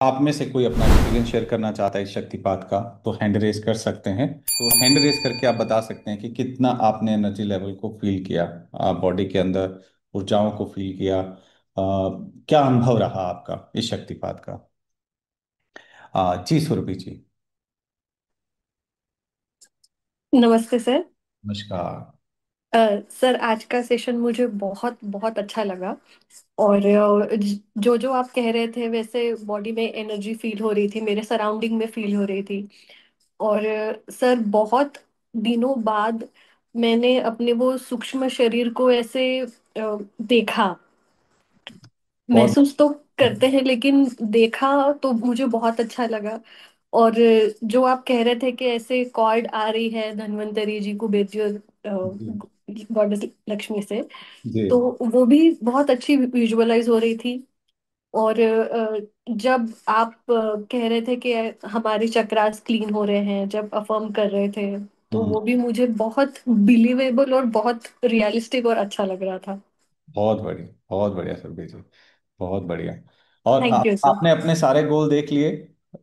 आप में से कोई अपना एक्सपीरियंस शेयर करना चाहता है इस शक्तिपात का, तो हैंड रेस कर सकते हैं। तो हैंड रेस करके आप बता सकते हैं कि कितना आपने एनर्जी लेवल को फील किया, बॉडी के अंदर ऊर्जाओं को फील किया। क्या अनुभव रहा आपका इस शक्तिपात का। जी सुरभि जी। नमस्ते सर। नमस्कार। सर आज का सेशन मुझे बहुत बहुत अच्छा लगा। और जो जो आप कह रहे थे वैसे बॉडी में एनर्जी फील हो रही थी, मेरे सराउंडिंग में फील हो रही थी। और सर बहुत दिनों बाद मैंने अपने वो सूक्ष्म शरीर को ऐसे देखा। बहुत। महसूस तो करते हैं लेकिन देखा तो मुझे बहुत अच्छा लगा। और जो आप कह रहे थे कि ऐसे कॉर्ड आ रही है धन्वंतरी जी, कुबेर जी और जी। गॉडेस लक्ष्मी से, जी। तो वो भी बहुत अच्छी विजुअलाइज हो रही थी। और जब आप कह रहे थे कि हमारे चक्रास क्लीन हो रहे हैं, जब अफर्म कर रहे थे, तो हम्म। वो भी मुझे बहुत बिलीवेबल और बहुत रियलिस्टिक और अच्छा लग रहा था। बहुत बढ़िया, बहुत बढ़िया सुरभि जी। बहुत बढ़िया। और थैंक यू सर। आपने अपने सारे गोल देख लिए,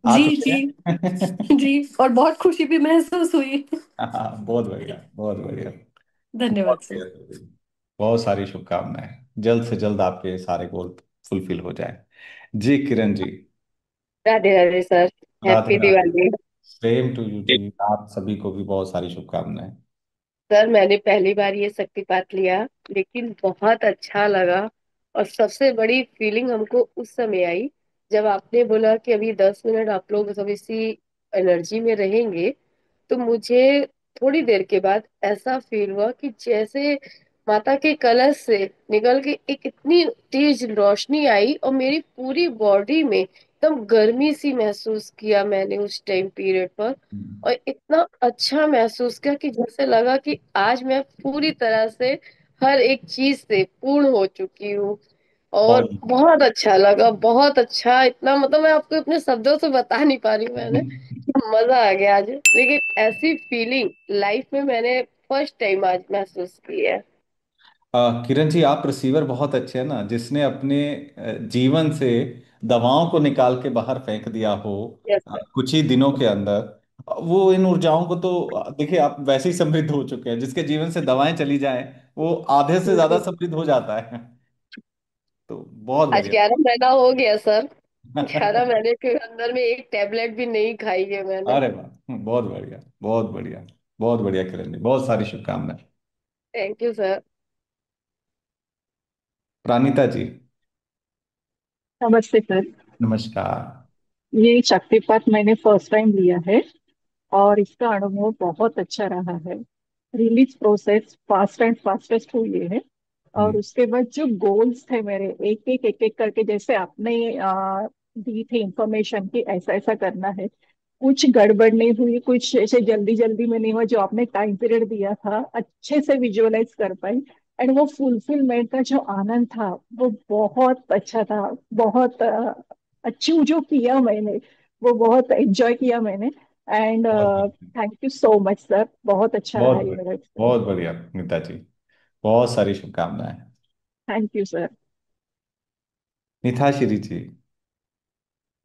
आ जी चुके जी। हैं। जी। और बहुत खुशी भी महसूस हुई। हाँ, बहुत बढ़िया, बहुत बढ़िया। बहुत धन्यवाद सर। बढ़िया सुरभि जी। बहुत सारी शुभकामनाएं, जल्द से जल्द आपके सारे गोल फुलफिल हो जाए। जी Kiran ji. Radhe Radhe sir. Radhe happy Radhe. Diwali. Same to you ji, आप सभी को भी बहुत सारी शुभकामनाएं। सर मैंने पहली बार ये शक्तिपात लिया, लेकिन बहुत अच्छा लगा। और सबसे बड़ी फीलिंग हमको उस समय आई जब आपने बोला कि अभी 10 मिनट आप लोग सब इसी एनर्जी में रहेंगे। तो मुझे थोड़ी देर के बाद ऐसा फील हुआ कि जैसे माता के कलश से निकल के एक इतनी तेज रोशनी आई और मेरी पूरी बॉडी में एकदम गर्मी सी महसूस किया मैंने उस टाइम पीरियड पर। हम्म। और इतना अच्छा महसूस किया कि जैसे लगा कि आज मैं पूरी तरह से हर एक चीज से पूर्ण हो चुकी हूँ। और बहुत। बहुत अच्छा लगा, बहुत अच्छा। इतना मतलब मैं आपको अपने शब्दों से बता नहीं पा रही हूँ मैंने। मजा आ गया आज, लेकिन ऐसी फीलिंग लाइफ में मैंने फर्स्ट टाइम आज महसूस की है। किरण जी, आप रिसीवर बहुत अच्छे हैं ना, जिसने अपने जीवन से दवाओं को निकाल के बाहर फेंक दिया हो यस सर। कुछ ही दिनों के अंदर। वो इन ऊर्जाओं को तो देखिए, आप वैसे ही समृद्ध हो चुके हैं। जिसके जीवन से दवाएं चली जाएं, वो आधे से ज्यादा समृद्ध हो जाता है। तो बहुत आज बढ़िया। 11 महीना हो गया सर। 11 महीने के अंदर में एक टेबलेट भी नहीं खाई है मैंने। अरे वाह, बहुत बढ़िया, बहुत बढ़िया। बहुत बढ़िया किरण जी, बहुत सारी शुभकामनाएं। Thank you sir. Pranita ji. नमस्ते सर। नमस्कार। ये शक्तिपात मैंने फर्स्ट टाइम लिया है और इसका अनुभव बहुत अच्छा रहा है। Release process fast and fastest हुई है। और हम्म। उसके बाद जो गोल्स थे मेरे, एक एक करके जैसे आपने दी थी इंफॉर्मेशन कि ऐसा ऐसा करना है, कुछ गड़बड़ नहीं हुई, कुछ ऐसे जल्दी जल्दी में नहीं हुआ। जो आपने टाइम पीरियड दिया था अच्छे से विजुअलाइज कर पाई। एंड वो फुलफिलमेंट का जो आनंद था वो बहुत अच्छा था। बहुत अचीव जो किया मैंने, वो बहुत एंजॉय किया मैंने। एंड बहुत बढ़िया, thank you so much sir, बहुत अच्छा रहा बहुत ये बढ़िया। मेरा। बहुत बढ़िया नीता जी, बहुत सारी शुभकामनाएं। Thank you sir. Nitha Shri ji.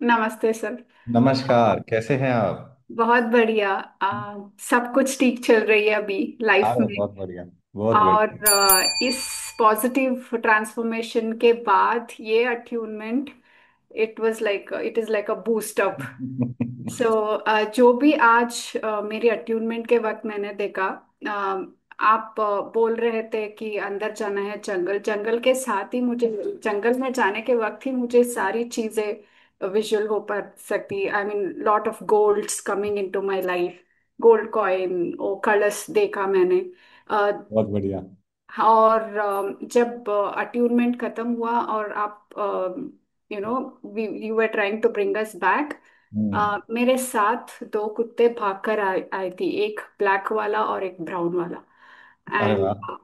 नमस्ते सर। नमस्कार, कैसे हैं आप। बहुत बढ़िया। सब कुछ ठीक चल रही है अभी लाइफ अरे में। बहुत बढ़िया, बहुत बढ़िया। और इस पॉजिटिव ट्रांसफॉर्मेशन के बाद ये attunement, it is like a boost up. So जो भी आज मेरी अट्यूनमेंट के वक्त मैंने देखा, आप बोल रहे थे कि अंदर जाना है जंगल, जंगल के साथ ही मुझे, जंगल में जाने के वक्त ही मुझे सारी चीजें विजुअल हो पा सकती। I mean lot of golds coming into my life, gold coin और कलर्स देखा मैंने। बहुत बढ़िया। और जब अट्यूनमेंट खत्म हुआ और आप you know you were trying to bring us back, hmm. मेरे साथ दो कुत्ते भागकर आई थी, एक ब्लैक वाला और एक ब्राउन वाला। अरे एंड वाह।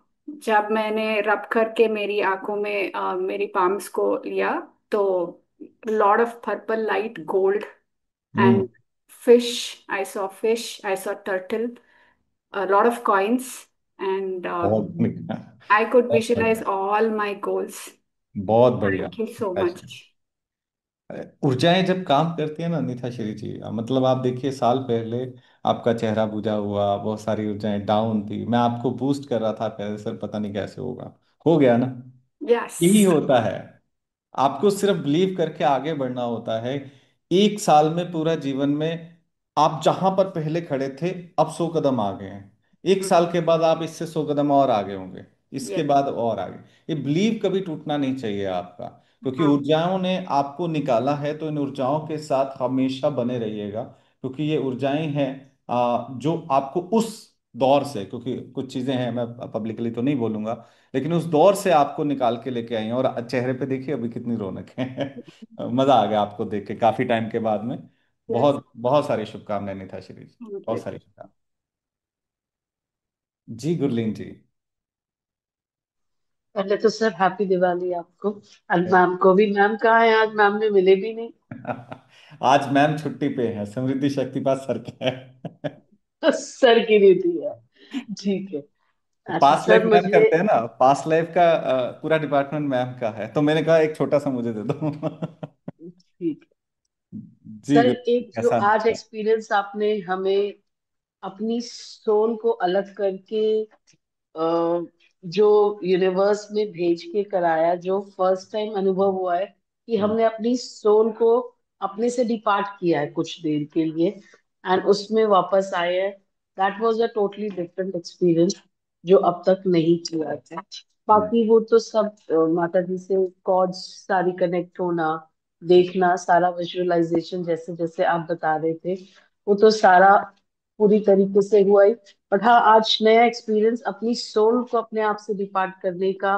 जब मैंने रब करके मेरी आंखों में मेरी पाम्स को लिया, तो Lord of purple light gold hmm. And fish. I saw fish, I saw turtle, a lot of coins, and बहुत बढ़िया, I could बहुत visualize बढ़िया। all my goals. बहुत बढ़िया Thank you so Nita ji. much. ऊर्जाएं जब काम करती है ना निशा श्री जी, मतलब आप देखिए साल पहले आपका चेहरा बुझा हुआ, बहुत सारी ऊर्जाएं डाउन थी, मैं आपको बूस्ट कर रहा था पहले, सर पता नहीं कैसे होगा, हो गया ना। यस। यही होता है, आपको सिर्फ बिलीव करके आगे बढ़ना होता है। एक साल में पूरा जीवन में आप जहां पर पहले खड़े थे अब 100 कदम आ गए हैं, एक साल के बाद आप इससे 100 कदम और आगे होंगे, इसके यस। बाद और आगे। ये बिलीव कभी टूटना नहीं चाहिए आपका, क्योंकि हाँ। ऊर्जाओं ने आपको निकाला है तो इन ऊर्जाओं के साथ हमेशा बने रहिएगा, क्योंकि ये ऊर्जाएं हैं जो आपको उस दौर से, क्योंकि कुछ चीजें हैं मैं पब्लिकली तो नहीं बोलूंगा, लेकिन उस दौर से आपको निकाल के लेके आई हैं। और चेहरे पे देखिए अभी कितनी रौनक है। मजा आ गया आपको देख के काफी टाइम के बाद में। यस। बहुत बहुत सारी शुभकामनाएं निशा श्री जी, थैंक बहुत यू। सारी शुभकामनाएं। जी गुरलीन जी। पहले तो सर हैप्पी दिवाली आपको, और मैम को भी। मैम कहाँ है आज? मैम ने मिले भी नहीं। आज मैम छुट्टी पे है, समृद्धि शक्तिपात सर का है। तो सर की नीति है। ठीक है। अच्छा पास्ट लाइफ सर मैम मुझे। करते हैं ना, पास्ट लाइफ का पूरा डिपार्टमेंट मैम का है, तो मैंने कहा एक छोटा सा मुझे दे दो। ठीक है जी सर, गुरलीन एक जो कैसा। आज एक्सपीरियंस आपने हमें अपनी सोल को अलग करके अ, जो यूनिवर्स में भेज के कराया, जो फर्स्ट टाइम अनुभव हुआ है कि हम्म, हमने अपनी सोल को अपने से डिपार्ट किया है कुछ देर के लिए, एंड उसमें वापस आए हैं। That was a totally different experience जो अब तक नहीं किया था। हम्म, बाकी वो तो सब माता जी से कॉर्ड्स सारी कनेक्ट होना, देखना, सारा विजुअलाइजेशन जैसे जैसे आप बता रहे थे, वो तो सारा पूरी तरीके से हुआ ही। बट हाँ, आज नया एक्सपीरियंस अपनी सोल को अपने आप से डिपार्ट करने का,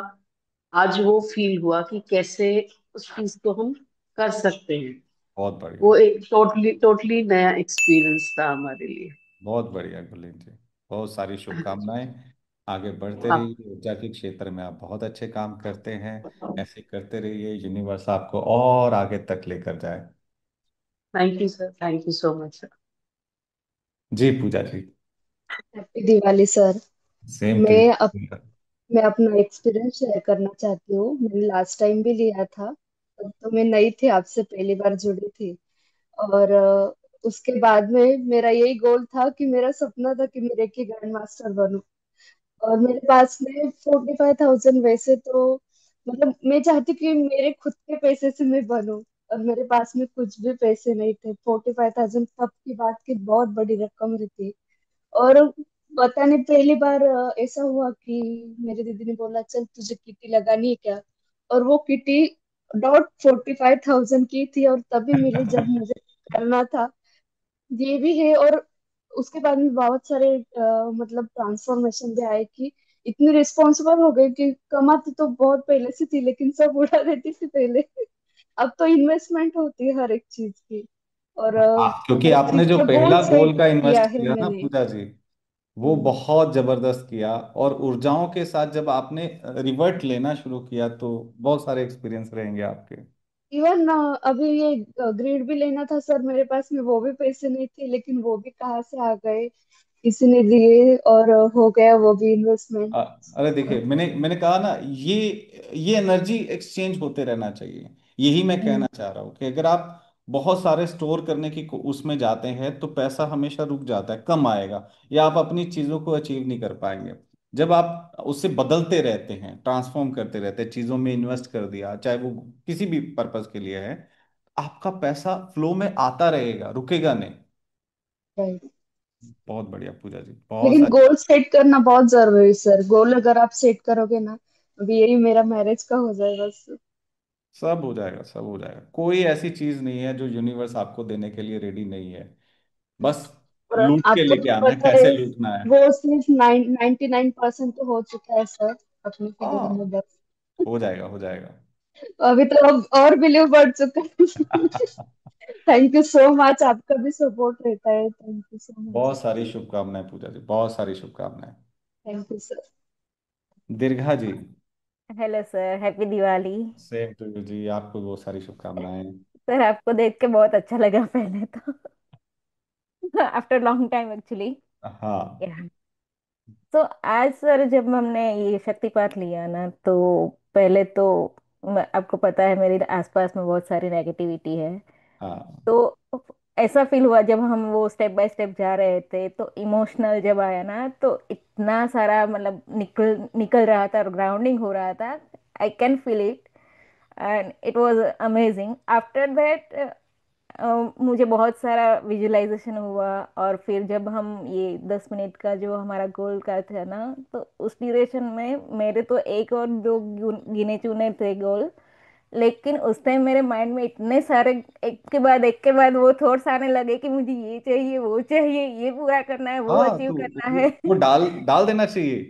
आज वो फील हुआ कि कैसे उस चीज को हम कर सकते हैं। बहुत बढ़िया। वो एक टोटली टोटली नया एक्सपीरियंस था हमारे लिए। बहुत बढ़िया गुरलीन जी, बहुत सारी शुभकामनाएं। आगे बढ़ते आप। रहिए, ऊर्जा के क्षेत्र में आप बहुत अच्छे काम करते हैं, ऐसे करते रहिए, यूनिवर्स आपको और आगे तक लेकर जाए। Thank you sir, thank you so much sir. जी Pooja ji. Happy Diwali sir. Same to मैं अप, यू। मैं अपना एक्सपीरियंस शेयर करना चाहती हूँ। मैंने लास्ट टाइम भी लिया था, तब तो मैं नई थी, आपसे पहली बार जुड़ी थी। और उसके बाद में मेरा यही गोल था कि मेरा सपना था कि मैं रेकी ग्रैंड मास्टर बनूं। और मेरे पास में 45,000 वैसे तो, मतलब मैं चाहती कि मेरे खुद के पैसे से मैं बनूं। और मेरे पास में कुछ भी पैसे नहीं थे। 45,000 तब की बात की बहुत बड़ी रकम थी। और पता नहीं पहली बार ऐसा हुआ कि मेरी दीदी ने बोला चल तुझे किटी लगानी है क्या। और वो किटी डॉट 45,000 की थी और तभी मिली जब मुझे करना था। ये भी है। और उसके बाद में बहुत सारे मतलब ट्रांसफॉर्मेशन भी आए कि इतनी रिस्पॉन्सिबल हो गई कि कमाती तो बहुत पहले से थी लेकिन सब उड़ा देती थी पहले। अब तो इन्वेस्टमेंट होती है हर एक चीज की। और क्योंकि हर आपने चीज जो का गोल पहला सेट गोल का किया इन्वेस्ट है किया ना मैंने। पूजा जी, वो हम्म। बहुत जबरदस्त किया, और ऊर्जाओं के साथ जब आपने रिवर्ट लेना शुरू किया तो बहुत सारे एक्सपीरियंस रहेंगे आपके। इवन अभी ये ग्रेड भी लेना था सर, मेरे पास में वो भी पैसे नहीं थे लेकिन वो भी कहाँ से आ गए, किसी ने दिए और हो गया वो भी इन्वेस्टमेंट। अरे देखिए, मैंने कहा ना, ये एनर्जी एक्सचेंज होते रहना चाहिए। यही मैं कहना चाह रहा हूँ कि अगर आप बहुत सारे स्टोर करने की उसमें जाते हैं तो पैसा हमेशा रुक जाता है, कम आएगा, या आप अपनी चीजों को अचीव नहीं कर पाएंगे। जब आप उससे बदलते रहते हैं, ट्रांसफॉर्म करते रहते हैं, चीजों में इन्वेस्ट कर दिया, चाहे वो किसी भी पर्पज के लिए है, आपका पैसा फ्लो में आता रहेगा, रुकेगा नहीं। राइट। बहुत बढ़िया पूजा जी, बहुत लेकिन सारी। गोल सेट करना बहुत जरूरी है सर। गोल अगर आप सेट करोगे ना, अभी यही मेरा मैरिज का हो जाए बस। सब हो जाएगा, सब हो जाएगा, कोई ऐसी चीज नहीं है जो यूनिवर्स आपको देने के लिए रेडी नहीं है। बस और लूट के आपको लेके तो आना है, पता है कैसे लूटना है। वो सिर्फ 99% तो हो चुका है सर अपनी फीलिंग में हाँ, बस। हो जाएगा, हो जाएगा। अभी तो अब और बिलीव बढ़ चुका है। थैंक यू सो मच, आपका भी सपोर्ट रहता है। Thank you so much. बहुत सारी शुभकामनाएं पूजा जी, बहुत सारी शुभकामनाएं। Thank you sir. Deergha ji. Hello sir, happy Diwali. Same to you ji, आपको बहुत सारी शुभकामनाएं। सर आपको देख के बहुत अच्छा लगा पहले तो। After long time actually. हाँ। तो आज सर जब हमने ये शक्तिपात लिया ना, तो पहले तो आपको पता है मेरे आसपास में बहुत सारी नेगेटिविटी है। हाँ तो ऐसा फील हुआ जब हम वो स्टेप बाय स्टेप जा रहे थे, तो इमोशनल जब आया ना, तो इतना सारा मतलब निकल निकल रहा था और ग्राउंडिंग हो रहा था। I can feel it and it was amazing. After that मुझे बहुत सारा विजुअलाइजेशन हुआ। और फिर जब हम ये 10 मिनट का जो हमारा गोल का था ना, तो उस ड्यूरेशन में मेरे तो एक और दो गिने चुने थे गोल। लेकिन उस टाइम मेरे माइंड में इतने सारे एक के बाद वो थॉट्स आने लगे कि मुझे ये चाहिए, वो चाहिए, ये पूरा करना है, वो हाँ, अचीव तो करना वो है। वो डाल डाल देना चाहिए।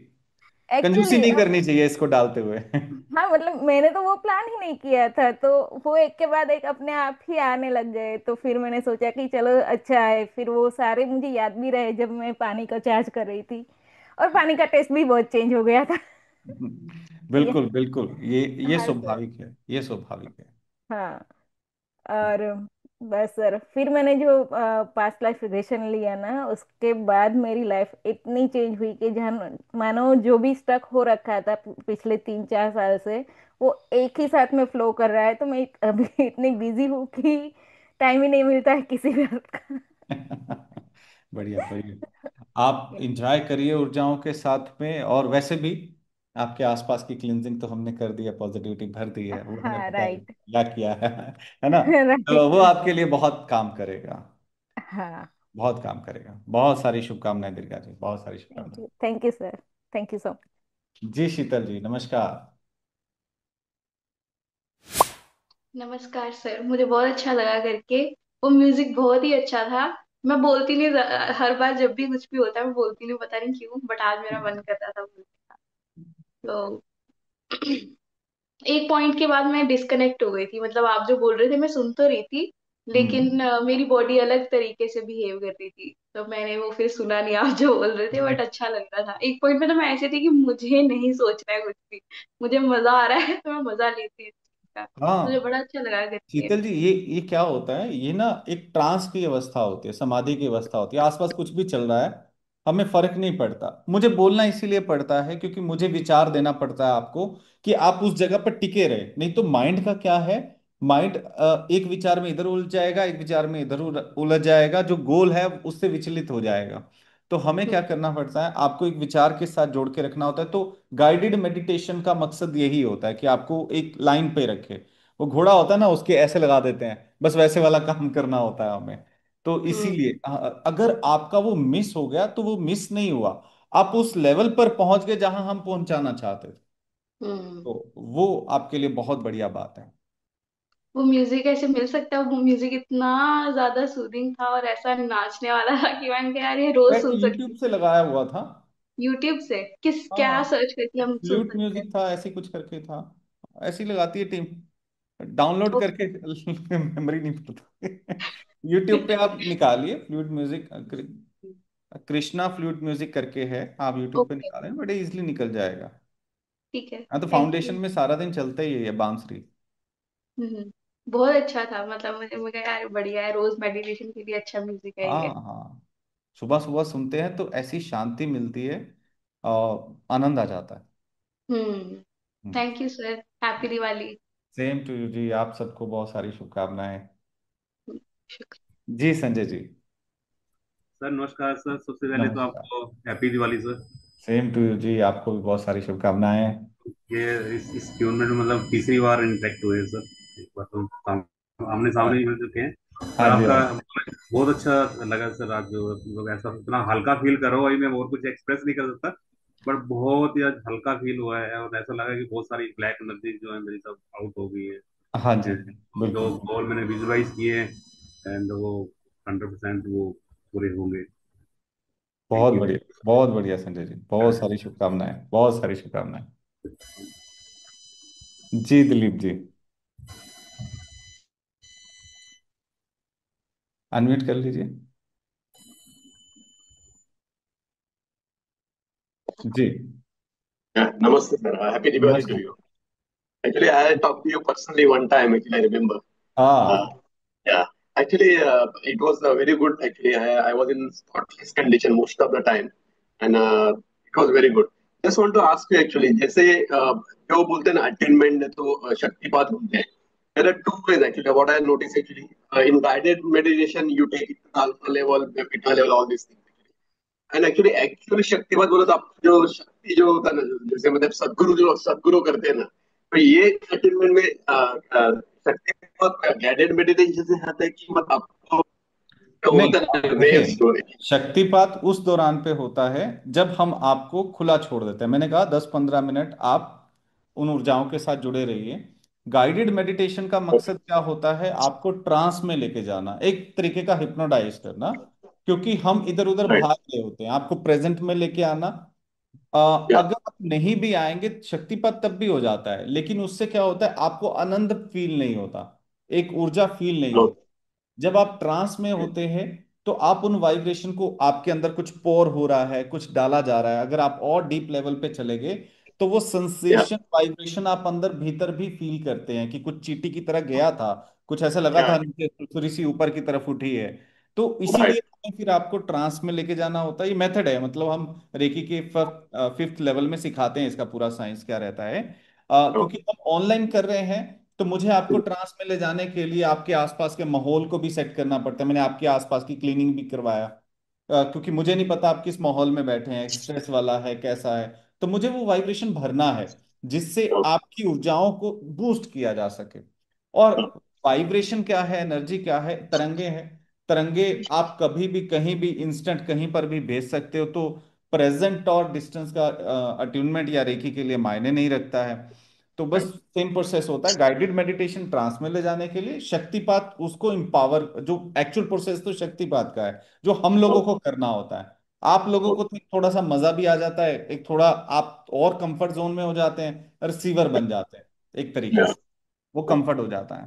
कंजूसी एक्चुअली नहीं करनी चाहिए इसको डालते हुए। हाँ, मतलब मैंने तो वो प्लान ही नहीं किया था, तो वो एक के बाद एक अपने आप ही आने लग गए। तो फिर मैंने सोचा कि चलो अच्छा है, फिर वो सारे मुझे याद भी रहे जब मैं पानी का चार्ज कर रही थी। और पानी का टेस्ट भी बहुत चेंज हो गया था। ये बिल्कुल बिल्कुल, ये हाँ सर। स्वाभाविक है, ये स्वाभाविक है। हाँ। और बस सर, फिर मैंने जो पास्ट लाइफ रिग्रेशन लिया ना, उसके बाद मेरी लाइफ इतनी चेंज हुई कि जहाँ मानो जो भी स्टक हो रखा था पिछले 3-4 साल से, वो एक ही साथ में फ्लो कर रहा है। तो मैं अभी इतनी बिजी हूँ कि टाइम ही नहीं मिलता है किसी बात का। बढ़िया बढ़िया। आप इंजॉय करिए ऊर्जाओं के साथ में, और वैसे भी आपके आसपास की क्लींजिंग तो हमने कर दी है, पॉजिटिविटी भर दी है, वो हमें हाँ पता है राइट। क्या किया है ना। तो वो राइट। आपके लिए बहुत काम करेगा, हाँ। बहुत काम करेगा। बहुत सारी शुभकामनाएं दुर्गा जी, बहुत सारी शुभकामनाएं। Thank you sir. Thank you so जी शीतल जी, नमस्कार। नमस्कार सर, मुझे बहुत अच्छा लगा करके। वो म्यूजिक बहुत ही अच्छा था। मैं बोलती नहीं, हर बार जब भी कुछ भी होता है मैं बोलती नहीं, पता नहीं क्यों, बट आज मेरा मन कर रहा था बोलने का। तो एक पॉइंट के बाद मैं डिस्कनेक्ट हो गई थी, मतलब आप जो बोल रहे थे मैं सुन तो रही थी, लेकिन हम्म। मेरी बॉडी अलग तरीके से बिहेव कर रही थी, तो मैंने वो फिर सुना नहीं आप जो बोल रहे थे, बट अच्छा लग रहा था। एक पॉइंट में तो मैं ऐसे थी कि मुझे नहीं सोचना है कुछ भी, मुझे मजा आ रहा है तो मैं मजा लेती हूँ इस चीज का। मुझे हाँ बड़ा अच्छा लगा करके। शीतल जी, ये क्या होता है, ये ना एक ट्रांस की अवस्था होती है, समाधि की अवस्था होती है। आसपास कुछ भी चल रहा है, हमें फर्क नहीं पड़ता। मुझे बोलना इसीलिए पड़ता है क्योंकि मुझे विचार देना पड़ता है आपको कि आप उस जगह पर टिके रहे। नहीं तो माइंड का क्या है, माइंड एक विचार में इधर उलझ जाएगा, एक विचार में इधर उलझ जाएगा, जो गोल है उससे विचलित हो जाएगा। तो हमें क्या करना पड़ता है, आपको एक विचार के साथ जोड़ के रखना होता है। तो गाइडेड मेडिटेशन का मकसद यही होता है कि आपको एक लाइन पे रखे। वो घोड़ा होता है ना, उसके ऐसे लगा देते हैं, बस वैसे वाला काम करना होता है हमें। तो इसीलिए हम्म। अगर आपका वो मिस हो गया तो वो मिस नहीं हुआ, आप उस लेवल पर पहुंच गए जहां हम पहुंचाना चाहते थे। हम्म। तो वो आपके लिए बहुत बढ़िया बात है। वो म्यूजिक ऐसे मिल सकता है, वो म्यूजिक इतना ज्यादा सूदिंग था और ऐसा नाचने वाला था कि मैंने कहा यार ये रोज वैसे सुन सकती यूट्यूब से लगाया हुआ था। हूँ। यूट्यूब से किस क्या हाँ, सर्च करके हम सुन फ्लूट सकते हैं? म्यूजिक था, ऐसे ही कुछ करके था। ऐसी लगाती है टीम, डाउनलोड करके। मेमोरी नहीं पता। यूट्यूब पे आप निकालिए flute music, Krishna flute music करके है, आप यूट्यूब पे ओके। निकालें, बड़े इजीली निकल जाएगा। ठीक है। हाँ, तो थैंक फाउंडेशन यू। में सारा दिन चलता ही है ये बांसुरी। बहुत अच्छा था, मतलब मुझे मुझे यार बढ़िया है, रोज मेडिटेशन के लिए अच्छा म्यूजिक है हाँ ये। हाँ, सुबह सुबह सुनते हैं तो ऐसी शांति मिलती है और आनंद आ जाता है। Hmm. Thank you sir, happy Diwali. Same to you ji, आप सबको बहुत सारी शुभकामनाएं। शुक्रिया। जी संजय जी। सर नमस्कार सर, सबसे पहले तो नमस्कार। आपको happy Diwali sir. Same to you ji, आपको भी बहुत सारी शुभकामनाएं। ये इस ट्यून में तो मतलब तीसरी बार इंटरेक्ट हुए हैं सर। एक बार तो आमने सामने ही मिल चुके हैं। हाँ पर जी आपका हाँ। बहुत अच्छा लगा सर आज, जो मतलब ऐसा इतना हल्का फील करो, वही मैं और कुछ एक्सप्रेस नहीं कर सकता। बट बहुत ही आज हल्का फील हुआ है और ऐसा लगा कि बहुत सारी ब्लैक एनर्जी जो है मेरी सब आउट हो गई है। हाँ जी, And जो बिल्कुल। गोल मैंने विजुलाइज किए एंड वो 100% वो पूरे होंगे। थैंक बहुत यू। बढ़िया, बहुत बढ़िया संजय जी, बहुत सारी शुभकामनाएं, बहुत सारी शुभकामनाएं। जी दिलीप जी, अनम्यूट कर लीजिए। जी Yeah, namaste, sir. Happy Diwali to नमस्कार। you. Actually, I talked to you personally one time. Actually, I remember. Uh, हाँ yeah. Actually, it was very good. Actually, I was in spotless condition most of the time, and it was very good. Just want to ask you actually, जैसे जो बोलते हैं ना attainment तो शक्तिपात बोलते हैं. There are two ways actually what I notice actually in guided meditation you take it to alpha level, beta level, all this things. And actually शक्तिपात बोला तो आप जो शक्ति जो होता है ना, जैसे मतलब सदगुरु जो सदगुरु करते हैं ना, तो ये अटेनमेंट में शक्तिपात गाइडेड मेडिटेशन से आता है कि मतलब आपको जो नहीं, होता है वे देखिए, स्टोरी. शक्तिपात उस दौरान पे होता है जब हम आपको खुला छोड़ देते हैं। मैंने कहा 10-15 मिनट आप उन ऊर्जाओं के साथ जुड़े रहिए। गाइडेड मेडिटेशन का मकसद क्या होता है? आपको ट्रांस में लेके जाना, एक तरीके का हिप्नोटाइज करना। क्योंकि हम इधर उधर राइट. भाग रहे होते हैं, आपको प्रेजेंट में लेके आना। या. अगर आप नहीं भी आएंगे, शक्तिपात तब भी हो जाता है, लेकिन उससे क्या होता है, आपको आनंद फील नहीं होता, एक ऊर्जा फील नहीं होती। जब आप ट्रांस में होते हैं तो आप उन वाइब्रेशन को, आपके अंदर कुछ पोर हो रहा है, कुछ डाला जा रहा है, अगर आप और डीप लेवल पे चले गए तो वो या. सेंसेशन वाइब्रेशन आप अंदर भीतर भी फील करते हैं कि कुछ चींटी की तरह गया था, कुछ ऐसा लगा या. था नीचे थोड़ी सी ऊपर की तरफ उठी है। तो इसीलिए राइट. हमें फिर आपको ट्रांस में लेके जाना होता है। ये मेथड है, मतलब हम रेकी के फिफ्थ लेवल में सिखाते हैं इसका पूरा साइंस क्या रहता है। क्योंकि हम ऑनलाइन कर रहे हैं तो मुझे आपको ट्रांस में ले जाने के लिए आपके आसपास के माहौल को भी सेट करना पड़ता है। मैंने आपके आसपास की क्लीनिंग भी करवाया, क्योंकि मुझे नहीं पता आप किस माहौल में बैठे हैं, स्ट्रेस वाला है कैसा है। तो मुझे वो वाइब्रेशन भरना है जिससे आपकी ऊर्जाओं को बूस्ट किया जा सके। और वाइब्रेशन क्या है, एनर्जी क्या है? तरंगे हैं। तरंगे आप कभी भी कहीं भी इंस्टेंट कहीं पर भी भेज सकते हो। तो प्रेजेंट और डिस्टेंस का अट्यूनमेंट या रेखी के लिए मायने नहीं रखता है। तो बस सेम प्रोसेस होता है। गाइडेड मेडिटेशन ट्रांस में ले जाने के लिए, शक्तिपात उसको इंपावर, जो एक्चुअल प्रोसेस तो शक्तिपात का है जो हम लोगों को करना होता है। आप लोगों को तो थोड़ा सा मजा भी आ जाता है, एक थोड़ा आप और कंफर्ट जोन में हो जाते हैं, रिसीवर बन जाते हैं एक तरीके या. से, वो कंफर्ट हो जाता है।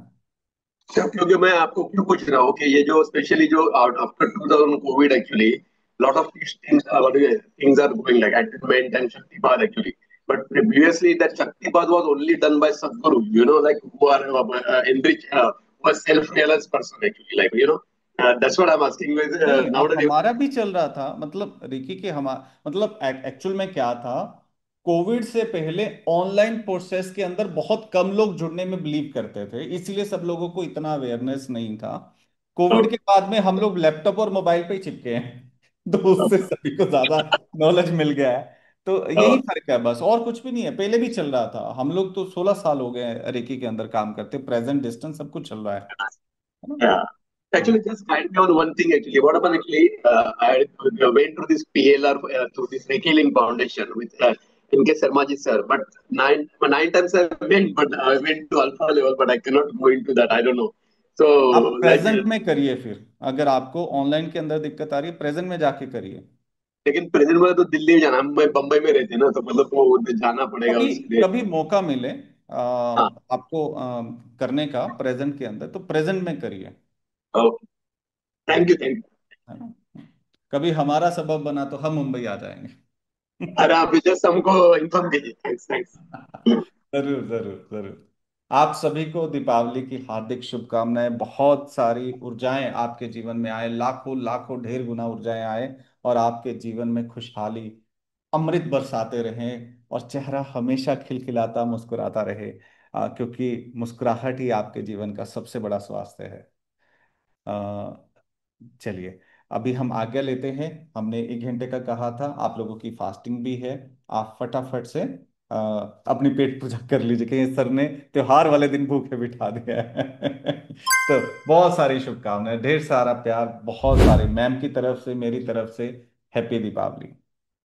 अच्छा, क्योंकि मैं आपको क्यों पूछ रहा हूँ कि ये जो स्पेशली जो after 2000 covid actually lot of things are going like attainment and शक्तिपात actually. But previously that Shaktipat was only done by Sadhguru, you know, like who are enriched, who are self-realized person actually, like, you know, that's what I'm asking. With नहीं, nowadays, हमारा भी चल रहा था, मतलब Ricky के हम, मतलब एक्चुअल में क्या था, कोविड से पहले ऑनलाइन प्रोसेस के अंदर बहुत कम लोग जुड़ने में बिलीव करते थे, इसलिए सब लोगों को इतना अवेयरनेस नहीं था। कोविड के बाद में हम लोग लैपटॉप और मोबाइल पे ही चिपके हैं तो उससे सभी को ज्यादा नॉलेज मिल गया है। तो यही फर्क है बस, और कुछ भी नहीं है। पहले भी चल रहा था, हम लोग तो 16 साल हो गए हैं रेकी के अंदर काम करते, प्रेजेंट डिस्टेंस सब कुछ चल रहा है yeah. ना। Actually, just guide me on one thing. Actually, what happened? Actually, I went to this PLR to this Reiki Link Foundation with N.K. Sarmaji sir. But nine times I went, but I went to alpha level, but I cannot go into that. I don't know. So, आप like, present में करिए फिर, अगर आपको online के अंदर दिक्कत आ रही है प्रेजेंट में जाके करिए। लेकिन प्रेजेंट में तो दिल्ली में जाना, मैं बम्बई में रहते ना, तो मतलब वो जाना पड़ेगा कभी उसके लिए. कभी मौका मिले हाँ. आपको करने का प्रेजेंट के अंदर, तो प्रेजेंट में करिए, okay. Thank you, thank you. है ना। कभी हमारा सबब बना तो हम मुंबई आ जाएंगे अरे आप जस्ट हमको इन्फॉर्म कीजिए. Thanks, thanks. जरूर जरूर जरूर। आप सभी को दीपावली की हार्दिक शुभकामनाएं। बहुत सारी ऊर्जाएं आपके जीवन में आए, लाखों लाखों ढेर गुना ऊर्जाएं आए, और आपके जीवन में खुशहाली अमृत बरसाते रहें, और चेहरा हमेशा खिलखिलाता मुस्कुराता रहे। क्योंकि मुस्कुराहट ही आपके जीवन का सबसे बड़ा स्वास्थ्य है। अ, चलिए, अभी हम आज्ञा लेते हैं। हमने 1 घंटे का कहा था, आप लोगों की फास्टिंग भी है। आप फटाफट से अपनी पेट पूजा कर लीजिए, कहीं सर ने त्योहार वाले दिन भूखे बिठा दिया है तो बहुत सारी शुभकामनाएं, ढेर सारा प्यार, बहुत सारे मैम की तरफ से, मेरी तरफ से। हैप्पी दीपावली।